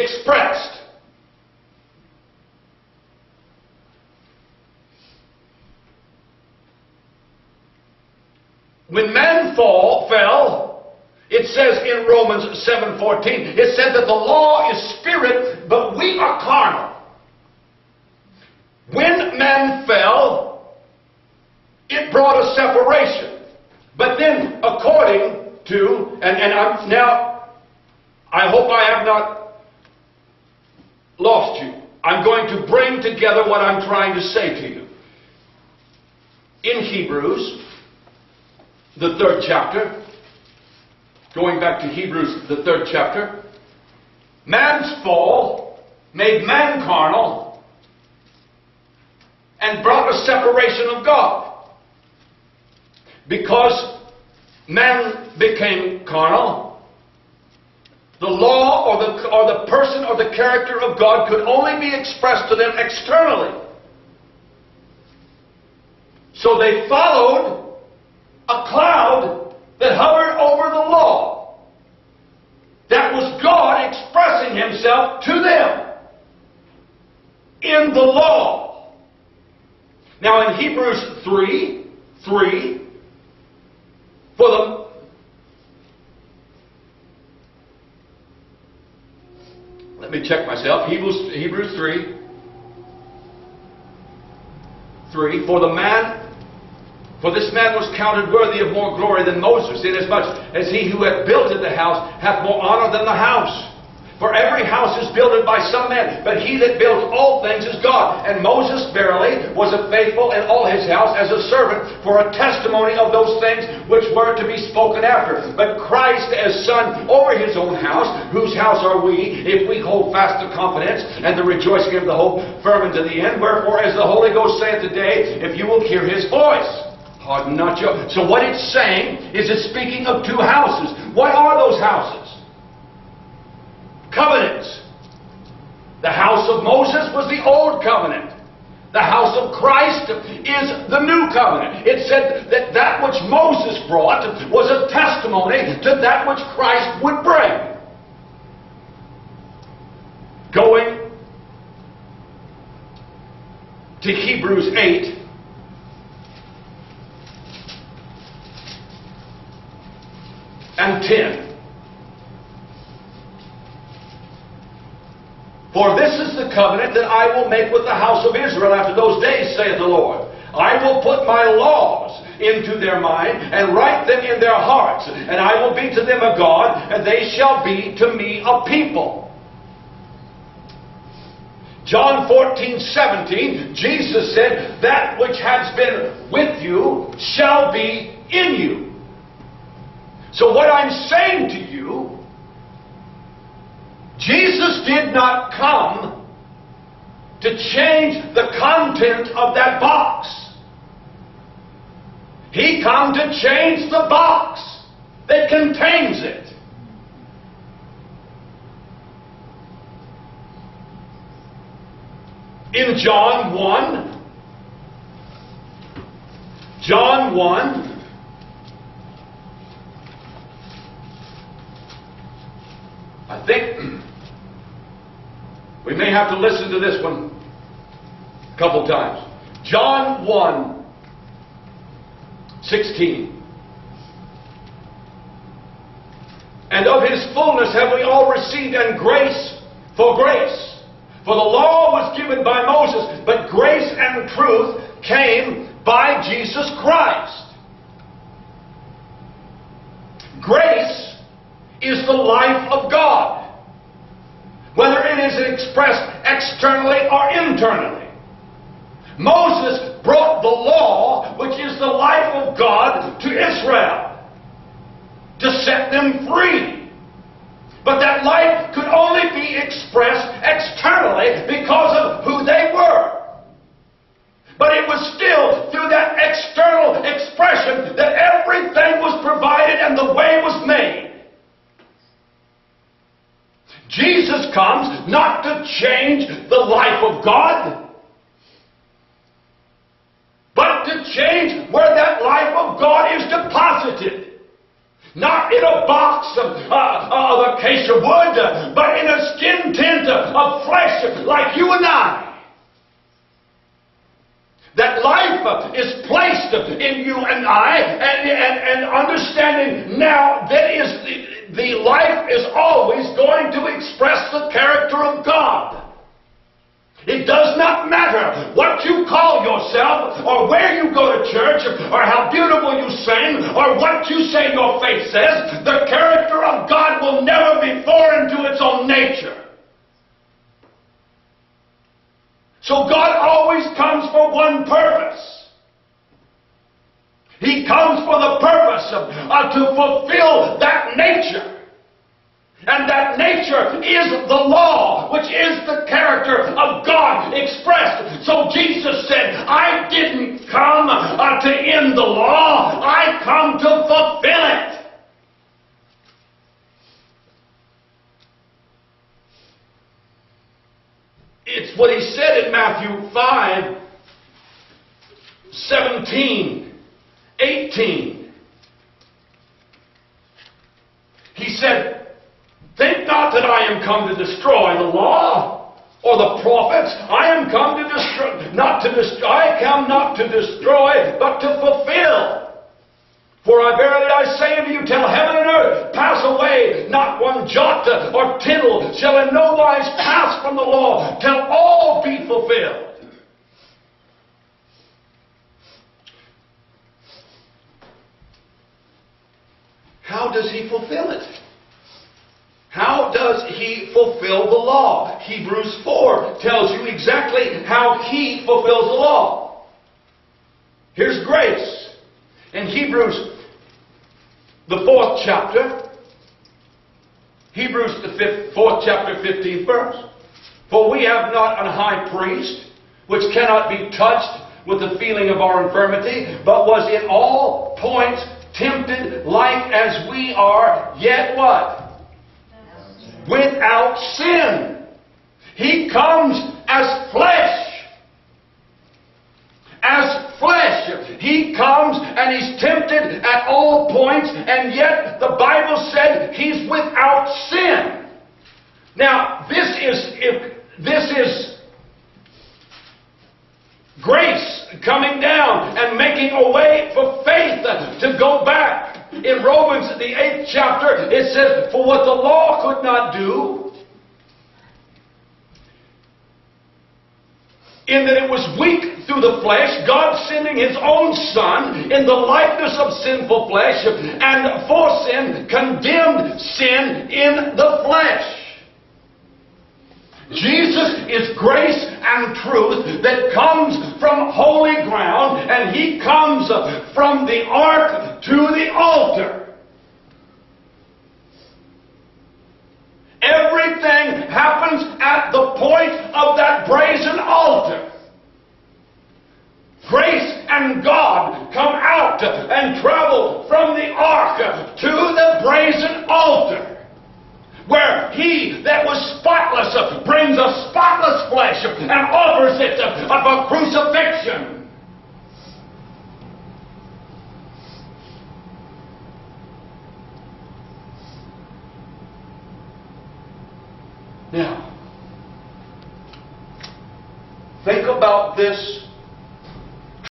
expressed. When man fell, it says in Romans 7:14, it said that the law is spirit, but we are carnal. When man fell, it brought a separation. But then, according to, I hope I have not lost you. I'm going to bring together what I'm trying to say to you. In Hebrews, the 3rd chapter, going back to Hebrews, the 3rd chapter, man's fall made man carnal and brought a separation of God. Because man became carnal, the law or the person or the character of God could only be expressed to them externally. So they followed a cloud that hovered over the law. That was God expressing Himself to them in the law. Now in Hebrews 3, let me check myself. Hebrews 3, For this man was counted worthy of more glory than Moses, inasmuch as he who hath builded the house hath more honor than the house. For every house is builded by some man, but he that builds all things is God. And Moses verily was a faithful in all his house as a servant for a testimony of those things which were to be spoken after. But Christ as son over his own house, whose house are we, if we hold fast the confidence and the rejoicing of the hope firm unto the end. Wherefore, as the Holy Ghost saith today, if you will hear his voice, harden not your... So what it's saying is it's speaking of two houses. What are those houses? Covenants. The house of Moses was the old covenant. The house of Christ is the new covenant. It said that that which Moses brought was a testimony to that which Christ would bring. Going to Hebrews 8. And 10. For this is the covenant that I will make with the house of Israel after those days, saith the Lord. I will put my laws into their mind and write them in their hearts, and I will be to them a God, and they shall be to me a people. John 14:17, Jesus said, that which has been with you shall be in you. So what I'm saying to you, Jesus did not come to change the content of that box. He come to change the box that contains it. In John 1, I think we may have to listen to this one a couple times. John 1:16. And of his fullness have we all received, and grace for grace. For the law was given by Moses, but grace and truth came by Jesus Christ. Grace is the life of God, whether it is expressed externally or internally. Moses brought the law, which is the life of God, to Israel to set them free. But that life could only be expressed externally because of who they were. But it was still through that external expression that everything was provided and the way was made. Jesus comes not to change the life of God, but to change where that life of God is deposited. Not in a box of acacia wood, but in a skin-tin of flesh like you and I. That life is placed in you and I, and understanding now that is the life is always going to express the character of God. It does not matter what you call yourself, or where you go to church, or how beautiful you sing, or what you say your faith says. The character of God will never be foreign to its own nature. So God always comes for one purpose. He comes for the purpose to fulfill that nature. And that nature is the law, which is the character of God expressed. So Jesus said, I didn't come to end the law, I come to fulfill it. It's what he said in Matthew 5, 17, 18. He said, think not that I am come to destroy the law or the prophets. I am come to destroy, I come not to destroy, but to fulfill. For verily I say unto you, till heaven and earth pass away, not one jot or tittle shall in no wise pass from the law, till all be fulfilled. How does he fulfill it? How does he fulfill the law? Hebrews 4 tells you exactly how he fulfills the law. Here's grace. In Hebrews, the 4th chapter, Hebrews the 4th chapter, 15th verse. For we have not an high priest, which cannot be touched with the feeling of our infirmity, but was in all points tempted like as we are, yet what? Without sin. He comes as flesh. As flesh. He comes and he's tempted at all points, and yet the Bible said he's without sin. Now, this is grace coming down and making a way for faith to go back. In Romans, the 8th chapter, it says, for what the law could not do, in that it was weak through the flesh, God sending His own Son in the likeness of sinful flesh, and for sin, condemned sin in the flesh. Jesus is grace and truth that comes from holy ground, and He comes from the ark to the altar. Everything happens at the point of that brazen altar. Grace and God come out and travel from the ark to the brazen altar, where He that was spotless brings a spotless flesh and offers it of a crucifixion. Now, think about this